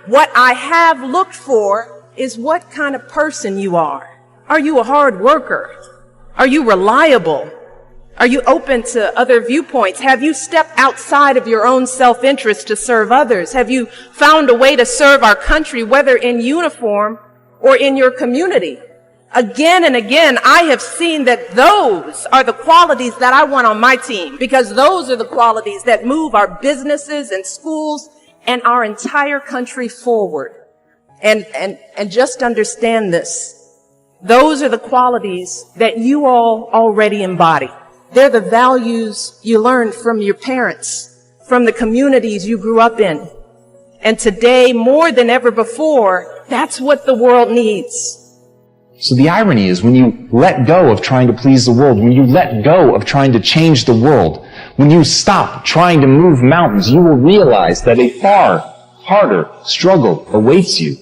What I have looked for is what kind of person you are. Are you a hard worker? Are you reliable? Are you open to other viewpoints? Have you stepped outside of your own self-interest to serve others? Have you found a way to serve our country, whether in uniform or in your community? Again and again, I have seen that those are the qualities that I want on my team, because those are the qualities that move our businesses and schools and our entire country forward. And just understand this. Those are the qualities that you all already embody. They're the values you learned from your parents, from the communities you grew up in. And today, more than ever before, that's what the world needs. So the irony is, when you let go of trying to please the world, when you let go of trying to change the world, when you stop trying to move mountains, you will realize that a far harder struggle awaits you.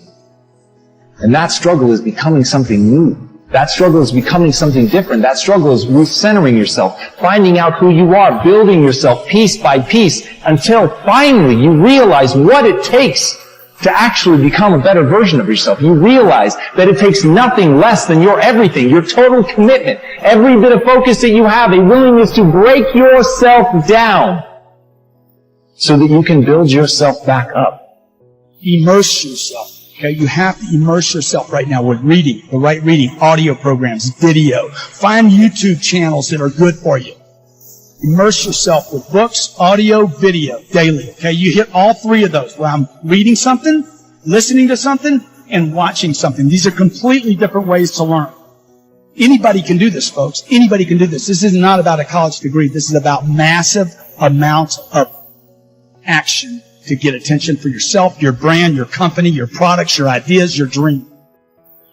And that struggle is becoming something new. That struggle is becoming something different. That struggle is recentering yourself, finding out who you are, building yourself piece by piece, until finally you realize what it takes to actually become a better version of yourself. You realize that it takes nothing less than your everything, your total commitment, every bit of focus that you have, a willingness to break yourself down so that you can build yourself back up. Immerse yourself. Okay, you have to immerse yourself right now with reading, the right reading, audio programs, video. Find YouTube channels that are good for you. Immerse yourself with books, audio, video, daily. Okay, you hit all three of those. Where I'm reading something, listening to something, and watching something. These are completely different ways to learn. Anybody can do this, folks. Anybody can do this. This is not about a college degree. This is about massive amounts of action to get attention for yourself, your brand, your company, your products, your ideas, your dream.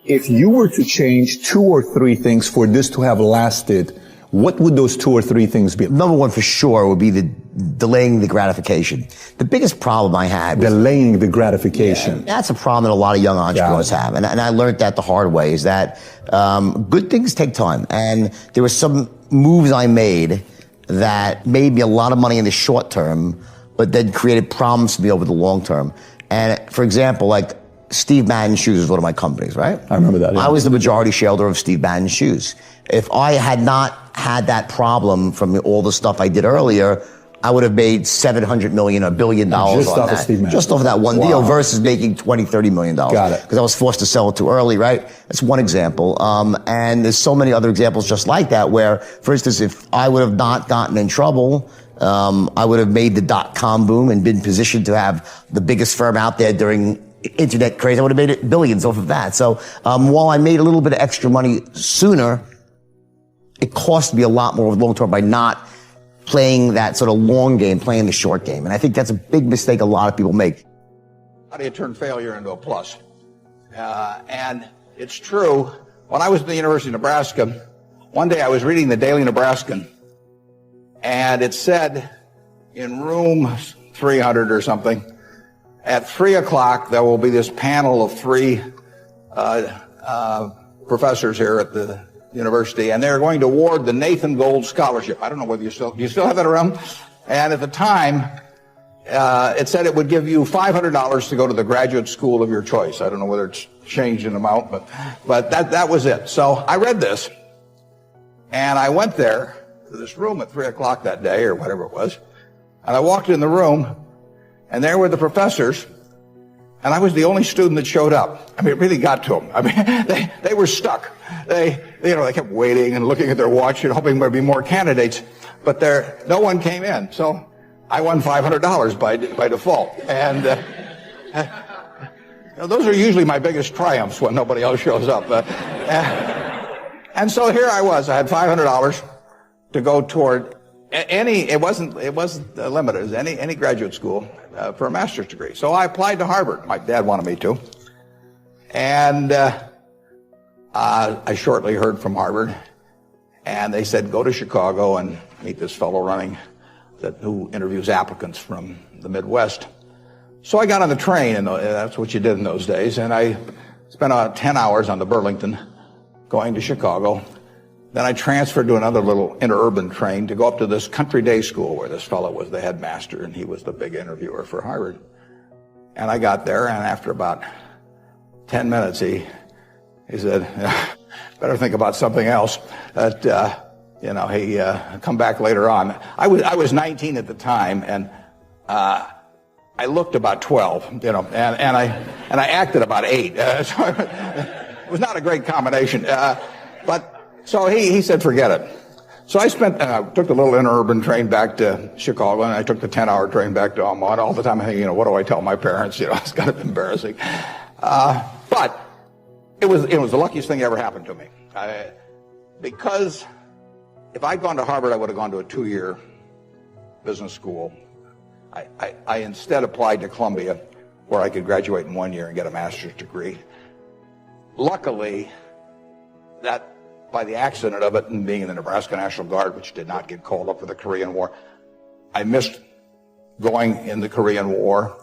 If you were to change 2 or 3 things for this to have lasted, what would those 2 or 3 things be? Number one for sure would be the delaying the gratification. The biggest problem I had was delaying the gratification. Yeah, that's a problem that a lot of young entrepreneurs have. And I learned that the hard way, is that good things take time. And there were some moves I made that made me a lot of money in the short term, but then created problems for me over the long term. And for example, like Steve Madden's Shoes is one of my companies, right? I remember that. Yeah. I was the majority shareholder of Steve Madden's Shoes. If I had not had that problem from all the stuff I did earlier, I would have made $700 million, $1 billion just on off that. Of Steve Madden. Just off of that one deal versus making $20, $30 million. Got it. Because I was forced to sell it too early, right? That's one example. And there's so many other examples just like that where, for instance, if I would have not gotten in trouble, I would have made the .com boom and been positioned to have the biggest firm out there during internet craze. I would have made it billions off of that. So while I made a little bit of extra money sooner, it cost me a lot more over the long term by not playing that sort of long game, playing the short game. And I think that's a big mistake a lot of people make. How do you turn failure into a plus? And it's true. When I was at the University of Nebraska, one day I was reading the Daily Nebraskan, and it said in room 300 or something, at 3 o'clock there will be this panel of 3 professors here at the university, and they're going to award the Nathan Gold Scholarship. I don't know whether you still have that around. And at the time, it said it would give you $500 to go to the graduate school of your choice. I don't know whether it's changed in amount, but that was it. So I read this, and I went there to this room at 3 o'clock that day, or whatever it was, and I walked in the room, and there were the professors, and I was the only student that showed up. I mean, it really got to them. I mean, they were stuck. They kept waiting and looking at their watch and hoping there'd be more candidates, but no one came in. So I won $500 by default. And those are usually my biggest triumphs when nobody else shows up. And so here I was. I had $500 to go toward it wasn't limited. It was any graduate school for a master's degree. So I applied to Harvard. My dad wanted me to. And I shortly heard from Harvard, and they said, go to Chicago and meet this fellow who interviews applicants from the Midwest. So I got on the train, and that's what you did in those days, and I spent 10 hours on the Burlington going to Chicago. Then I transferred to another little interurban train to go up to this country day school where this fellow was the headmaster, and he was the big interviewer for Harvard. And I got there, and after about 10 minutes, he said, better think about something else. He come back later on. I was 19 at the time, and I looked about 12, and I acted about 8. So it was not a great combination. So he said, forget it. So I took the little interurban train back to Chicago, and I took the 10-hour train back to Omaha. All the time I'm thinking, what do I tell my parents? It's kind of embarrassing. But it was the luckiest thing that ever happened to me. Because if I'd gone to Harvard, I would have gone to a 2-year business school. I instead applied to Columbia, where I could graduate in 1 year and get a master's degree. Luckily, that by the accident of it and being in the Nebraska National Guard, which did not get called up for the Korean War, I missed going in the Korean War.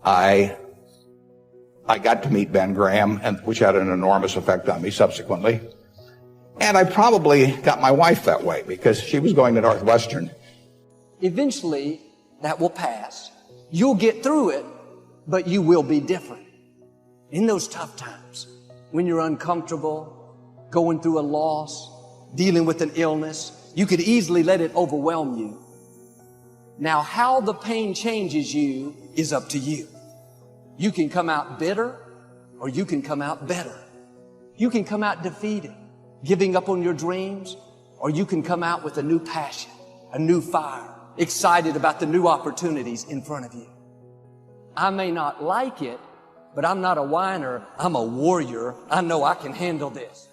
I got to meet Ben Graham, which had an enormous effect on me subsequently. And I probably got my wife that way because she was going to Northwestern. Eventually, that will pass. You'll get through it, but you will be different. In those tough times, when you're uncomfortable, going through a loss, dealing with an illness, you could easily let it overwhelm you. Now, how the pain changes you is up to you. You can come out bitter, or you can come out better. You can come out defeated, giving up on your dreams, or you can come out with a new passion, a new fire, excited about the new opportunities in front of you. I may not like it, but I'm not a whiner. I'm a warrior. I know I can handle this.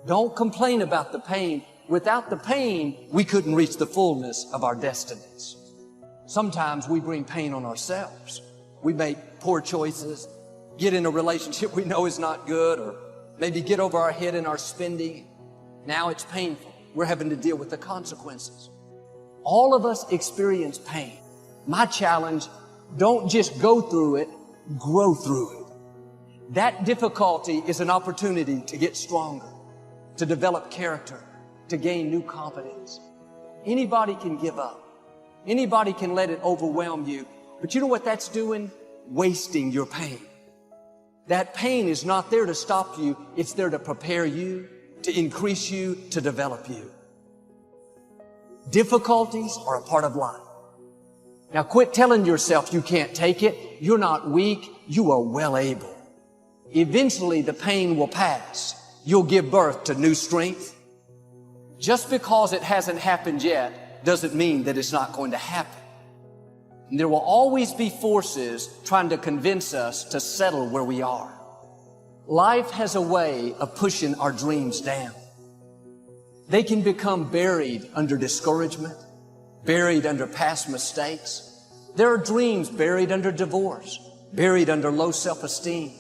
Don't complain about the pain. Without the pain, we couldn't reach the fullness of our destinies. Sometimes we bring pain on ourselves. We make poor choices, get in a relationship we know is not good, or maybe get over our head in our spending. Now it's painful. We're having to deal with the consequences. All of us experience pain. My challenge, don't just go through it, grow through it. That difficulty is an opportunity to get stronger, to develop character, to gain new confidence. Anybody can give up. Anybody can let it overwhelm you. But you know what that's doing? Wasting your pain. That pain is not there to stop you. It's there to prepare you, to increase you, to develop you. Difficulties are a part of life. Now quit telling yourself you can't take it. You're not weak. You are well able. Eventually the pain will pass. You'll give birth to new strength. Just because it hasn't happened yet doesn't mean that it's not going to happen. And there will always be forces trying to convince us to settle where we are. Life has a way of pushing our dreams down. They can become buried under discouragement, buried under past mistakes. There are dreams buried under divorce, buried under low self-esteem.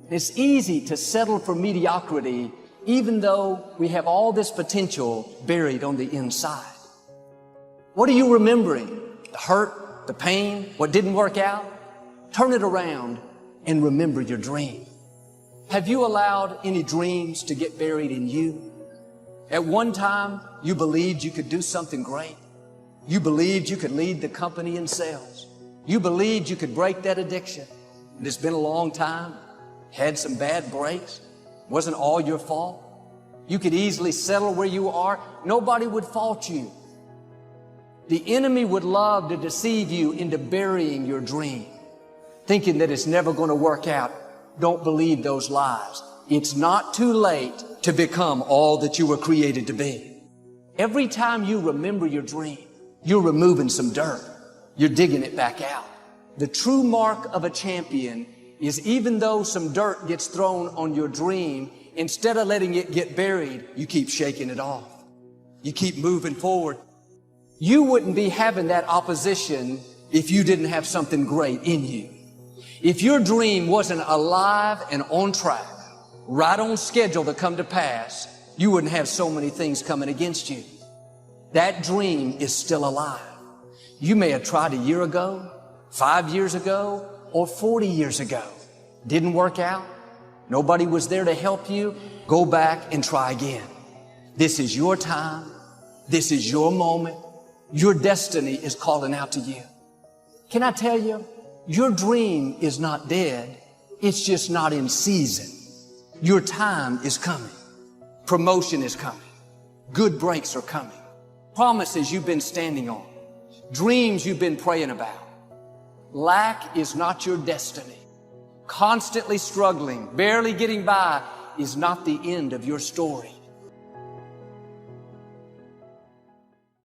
It's easy to settle for mediocrity even though we have all this potential buried on the inside. What are you remembering? The hurt, the pain, what didn't work out? Turn it around and remember your dream. Have you allowed any dreams to get buried in you? At one time, you believed you could do something great. You believed you could lead the company in sales. You believed you could break that addiction. And it's been a long time. Had some bad breaks. Wasn't all your fault. You could easily settle where you are. Nobody would fault you. The enemy would love to deceive you into burying your dream, thinking that it's never going to work out. Don't believe those lies. It's not too late to become all that you were created to be. Every time you remember your dream, you're removing some dirt. You're digging it back out. The true mark of a champion is even though some dirt gets thrown on your dream, instead of letting it get buried, you keep shaking it off. You keep moving forward. You wouldn't be having that opposition if you didn't have something great in you. If your dream wasn't alive and on track, right on schedule to come to pass, you wouldn't have so many things coming against you. That dream is still alive. You may have tried a year ago, 5 years ago, or 40 years ago. Didn't work out. Nobody was there to help you. Go back and try again. This is your time. This is your moment. Your destiny is calling out to you. Can I tell you, Your dream is not dead. It's just not in season. Your time is coming. Promotion is coming. Good breaks are coming. Promises you've been standing on. Dreams you've been praying about. Lack is not your destiny. Constantly struggling, barely getting by is not the end of your story.